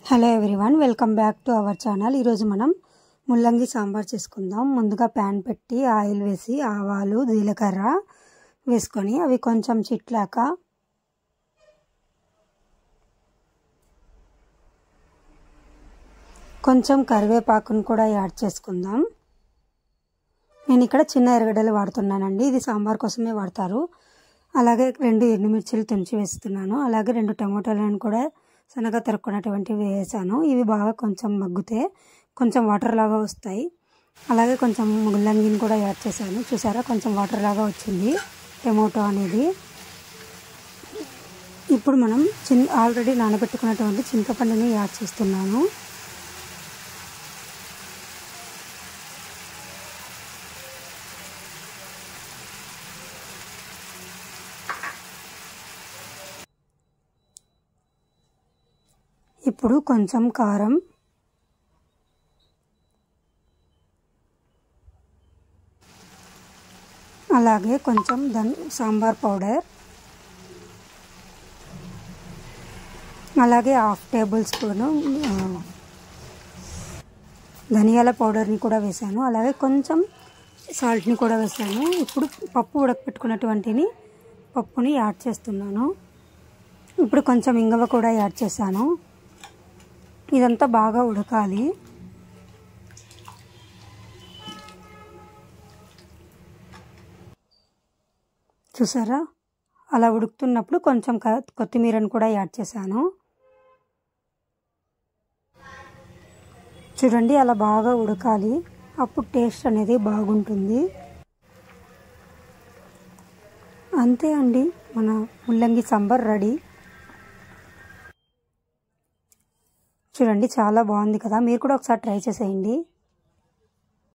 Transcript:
Hello everyone, welcome back to our channel. ఈరోజు మనం ముల్లంగి సాంబార్ చేసుకుందాం. ముందుగా ప్యాన్ పెట్టి ఆయిల్ వేసి ఆవాలు జీలకర్ర వేసుకొని అవి కొంచెం చిట్లాక కొంచెం కరివేపాకును కూడా యాడ్ చేసుకుందాం. నేను ఇక్కడ చిన్న ఎర్రగడ్డలు వాడుతున్నానండి, ఇది సాంబార్ కోసమే వాడతారు. అలాగే 2 ఎండుమిర్చిలు తుంచి వేస్తున్నాను. అలాగే 2 టమాటాలను కూడా సన్నగా తరుక్కున్నటువంటివి వేసాను. ఇవి బాగా కొంచెం మగ్గితే కొంచెం వాటర్ లాగా వస్తాయి. అలాగే కొంచెం ముల్లంగిని కూడా యాడ్ చేశాను. చూసారా, కొంచెం వాటర్ లాగా వచ్చింది టమాటో అనేది. ఇప్పుడు మనం ఆల్రెడీ నానబెట్టుకున్నటువంటి చింతపండుని యాడ్ చేస్తున్నాను. ఇప్పుడు కొంచెం కారం, అలాగే కొంచెం సాంబార్ పౌడర్, అలాగే 1/2 టేబుల్ స్పూను ధనియాల పౌడర్ని కూడా వేసాను. అలాగే కొంచెం సాల్ట్ని కూడా వేసాను. ఇప్పుడు పప్పు ఉడకపెట్టుకున్నటువంటిని పప్పుని యాడ్ చేస్తున్నాను. ఇప్పుడు కొంచెం ఇంగువ కూడా యాడ్ చేశాను. ఇదంతా బాగా ఉడకాలి. చూసారా, అలా ఉడుకుతున్నప్పుడు కొంచెం కొత్తిమీరను కూడా యాడ్ చేశాను. చూడండి, అలా బాగా ఉడకాలి, అప్పుడు టేస్ట్ అనేది బాగుంటుంది. అంతే అండి, మన ముల్లంగి సాంబార్ రెడీ. చూడండి, చాలా బాగుంది కదా. మీరు కూడా ఒకసారి ట్రై చేసేయండి.